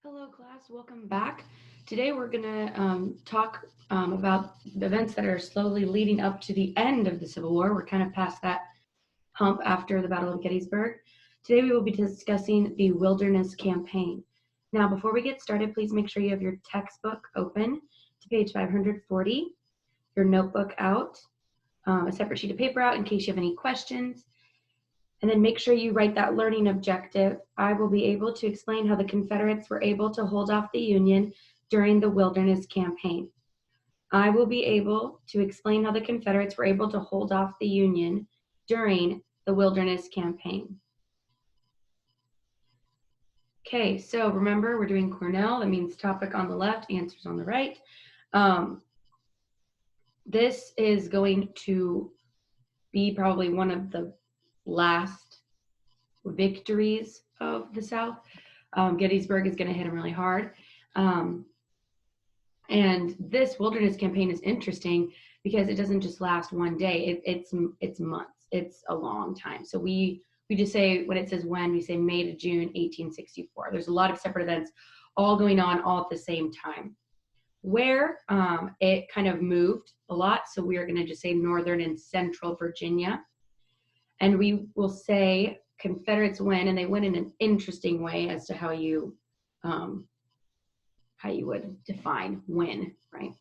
Hello, class. Welcome back. Today we're going to talk about the events that are slowly leading up to the end of the Civil War. We're kind of past that hump after the Battle of Gettysburg. Today we will be discussing the Wilderness Campaign. Now, before we get started, please make sure you have your textbook open to page 540, your notebook out, a separate sheet of paper out in case you have any questions. And then make sure you write that learning objective. I will be able to explain how the Confederates were able to hold off the Union during the Wilderness Campaign. I will be able to explain how the Confederates were able to hold off the Union during the Wilderness Campaign. Okay, so remember we're doing Cornell. That means topic on the left, answers on the right. This is going to be probably one of the last victories of the South. Gettysburg is going to hit them really hard. And this Wilderness Campaign is interesting because it doesn't just last one day. It's months. It's a long time. So we just say, when it says when, we say May to June 1864. There's a lot of separate events all going on all at the same time. Where it kind of moved a lot, so we are going to just say Northern and Central Virginia. And we will say Confederates win, and they win in an interesting way as to how you would define win, right?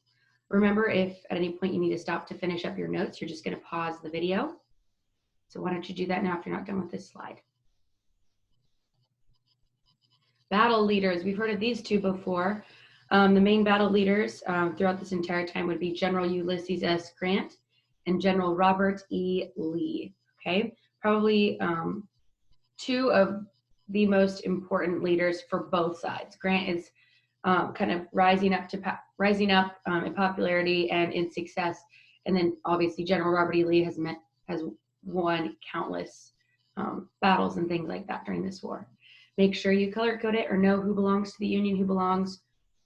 Remember, if at any point you need to stop to finish up your notes, you're just going to pause the video. So why don't you do that now if you're not done with this slide? Battle leaders, we've heard of these two before. The main battle leaders throughout this entire time would be General Ulysses S. Grant and General Robert E. Lee. Okay, probably two of the most important leaders for both sides. Grant is kind of rising up in popularity and in success, and then obviously General Robert E. Lee has won countless battles and things like that during this war. Make sure you color code it or know who belongs to the Union, who belongs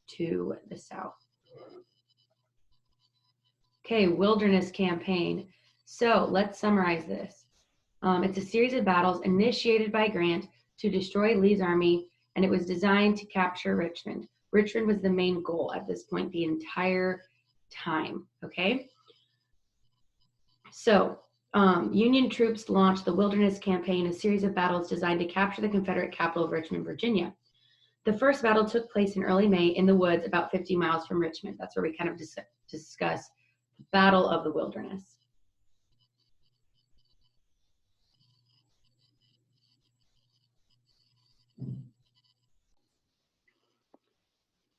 to the South. Okay, Wilderness Campaign. So let's summarize this. It's a series of battles initiated by Grant to destroy Lee's army, and it was designed to capture Richmond. Richmond was the main goal at this point the entire time, okay? So Union troops launched the Wilderness Campaign, a series of battles designed to capture the Confederate capital of Richmond, Virginia. The first battle took place in early May in the woods about 50 miles from Richmond. That's where we kind of discuss the Battle of the Wilderness.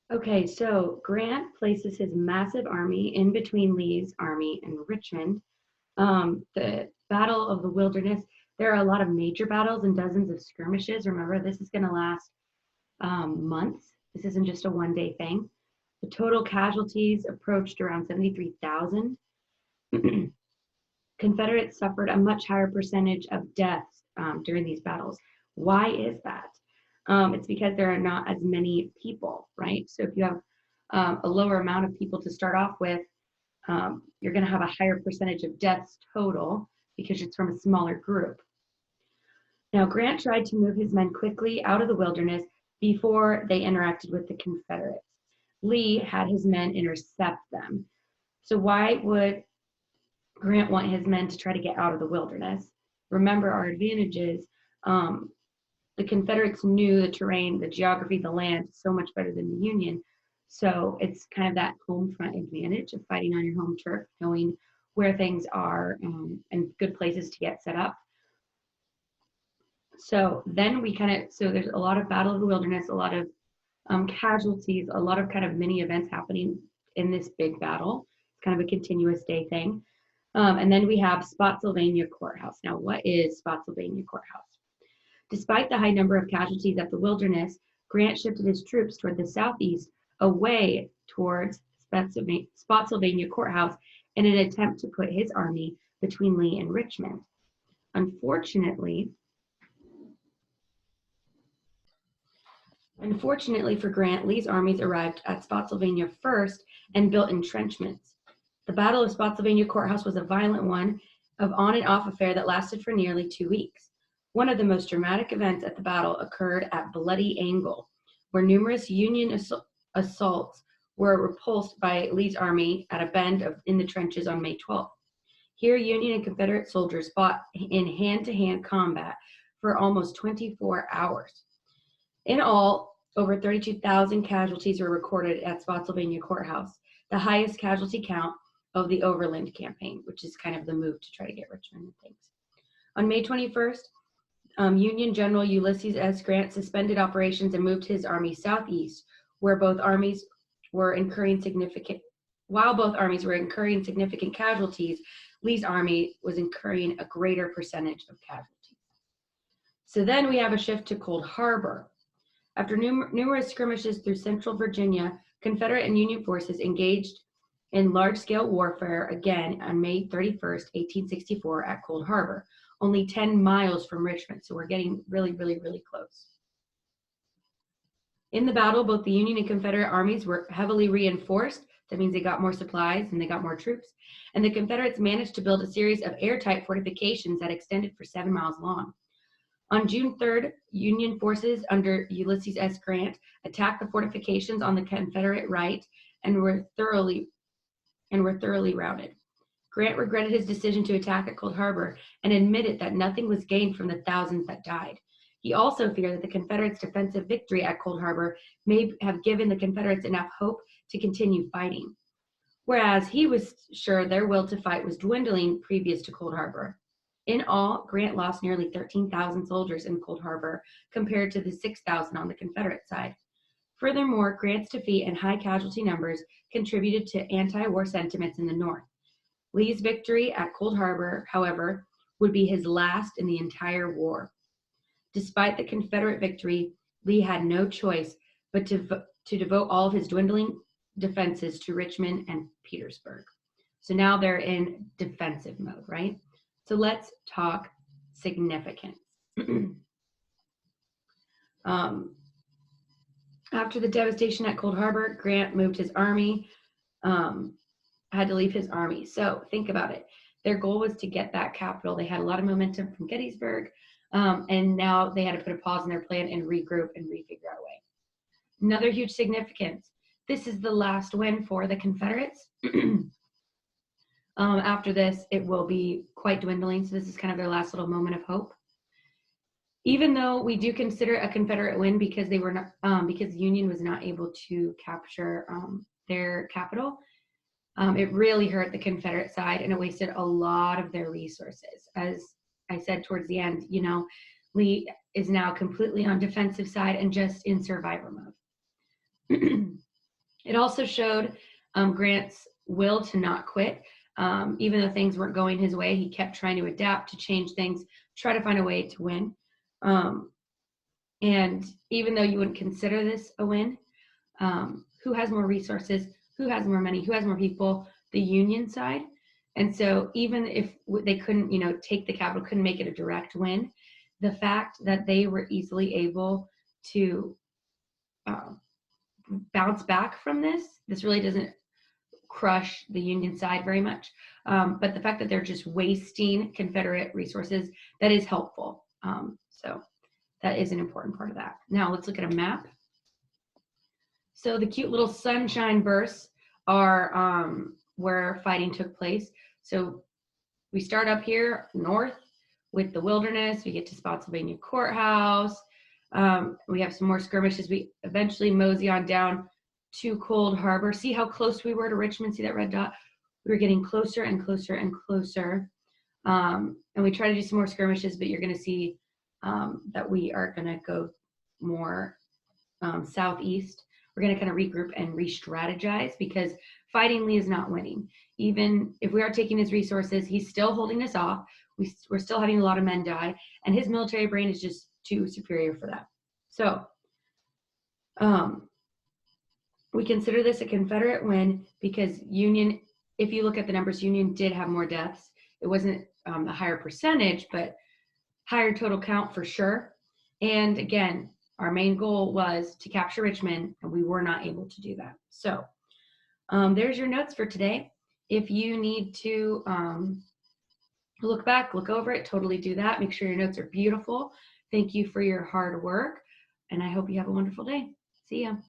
Okay, so Grant places his massive army in between Lee's army and Richmond. The Battle of the Wilderness, there are a lot of major battles and dozens of skirmishes. Remember, this is going to last months. This isn't just a one-day thing. The total casualties approached around 73,000. Confederates suffered a much higher percentage of deaths during these battles. Why is that? It's because there are not as many people, right? So if you have a lower amount of people to start off with, you're going to have a higher percentage of deaths total because it's from a smaller group. Now, Grant tried to move his men quickly out of the wilderness before they interacted with the Confederates. Lee had his men intercept them. So why would Grant want his men to try to get out of the wilderness? Remember our advantages. The Confederates knew the terrain, the geography, the land so much better than the Union. So it's kind of that home front advantage of fighting on your home turf, knowing where things are and good places to get set up. So then so there's a lot of Battle of the Wilderness, a lot of casualties, a lot of kind of mini events happening in this big battle. It's kind of a continuous day thing. And then we have Spotsylvania Courthouse. Now, what is Spotsylvania Courthouse? Despite the high number of casualties at the Wilderness, Grant shifted his troops toward the southeast, away towards Spotsylvania Courthouse in an attempt to put his army between Lee and Richmond. Unfortunately for Grant, Lee's armies arrived at Spotsylvania first and built entrenchments. The Battle of Spotsylvania Courthouse was a violent one, of on and off affair that lasted for nearly 2 weeks. One of the most dramatic events at the battle occurred at Bloody Angle, where numerous Union assaults were repulsed by Lee's army at a bend in the trenches on May 12th. Here, Union and Confederate soldiers fought in hand-to-hand combat for almost 24 hours. In all, over 32,000 casualties were recorded at Spotsylvania Courthouse, the highest casualty count of the Overland Campaign, which is kind of the move to try to get Richmond and things. On May 21st, Union General Ulysses S. Grant suspended operations and moved his army southeast, where both armies were incurring significant casualties. Lee's army was incurring a greater percentage of casualties. So then we have a shift to Cold Harbor. After numerous skirmishes through central Virginia, Confederate and Union forces engaged in large-scale warfare again on May 31st, 1864 at Cold Harbor, only 10 miles from Richmond. So we're getting really, really, really close. In the battle, both the Union and Confederate armies were heavily reinforced. That means they got more supplies and they got more troops. And the Confederates managed to build a series of airtight fortifications that extended for 7 miles long. On June 3rd, Union forces under Ulysses S. Grant attacked the fortifications on the Confederate right and were thoroughly routed. Grant regretted his decision to attack at Cold Harbor and admitted that nothing was gained from the thousands that died. He also feared that the Confederates' defensive victory at Cold Harbor may have given the Confederates enough hope to continue fighting, whereas he was sure their will to fight was dwindling previous to Cold Harbor. In all, Grant lost nearly 13,000 soldiers in Cold Harbor compared to the 6,000 on the Confederate side. Furthermore, Grant's defeat and high casualty numbers contributed to anti-war sentiments in the North. Lee's victory at Cold Harbor, however, would be his last in the entire war. Despite the Confederate victory, Lee had no choice but to devote all of his dwindling defenses to Richmond and Petersburg. So now they're in defensive mode, right? So let's talk significance. After the devastation at Cold Harbor, Grant moved his army, had to leave his army. So think about it. Their goal was to get that capital. They had a lot of momentum from Gettysburg, and now they had to put a pause in their plan and regroup and refigure out a way. Another huge significance. This is the last win for the Confederates. After this, it will be quite dwindling. So this is kind of their last little moment of hope. Even though we do consider a Confederate win because they were not, because the Union was not able to capture their capital, it really hurt the Confederate side and it wasted a lot of their resources. As I said towards the end, you know, Lee is now completely on defensive side and just in survivor mode. It also showed Grant's will to not quit. Even though things weren't going his way, he kept trying to adapt, to change things, try to find a way to win. And even though you wouldn't consider this a win, who has more resources, who has more money, who has more people? The Union side. And so even if they couldn't, you know, take the capital, couldn't make it a direct win, the fact that they were easily able to bounce back from this really doesn't crush the Union side very much. But the fact that they're just wasting Confederate resources, that is helpful. So that is an important part of that. Now let's look at a map. So the cute little sunshine bursts are where fighting took place. So we start up here north with the Wilderness. We get to Spotsylvania Courthouse. We have some more skirmishes. We eventually mosey on down to Cold Harbor. See how close we were to Richmond? See that red dot? We were getting closer and closer and closer. And we try to do some more skirmishes, but you're going to see that we are going to go more southeast. We're going to kind of regroup and re-strategize because fighting Lee is not winning. Even if we are taking his resources, he's still holding us off. We're still having a lot of men die, and his military brain is just too superior for that. So we consider this a Confederate win because Union, if you look at the numbers, Union did have more deaths. It wasn't a higher percentage, but higher total count for sure. And again, our main goal was to capture Richmond, and we were not able to do that. So there's your notes for today. If you need to look back, look over it, totally do that. Make sure your notes are beautiful. Thank you for your hard work, and I hope you have a wonderful day. See ya.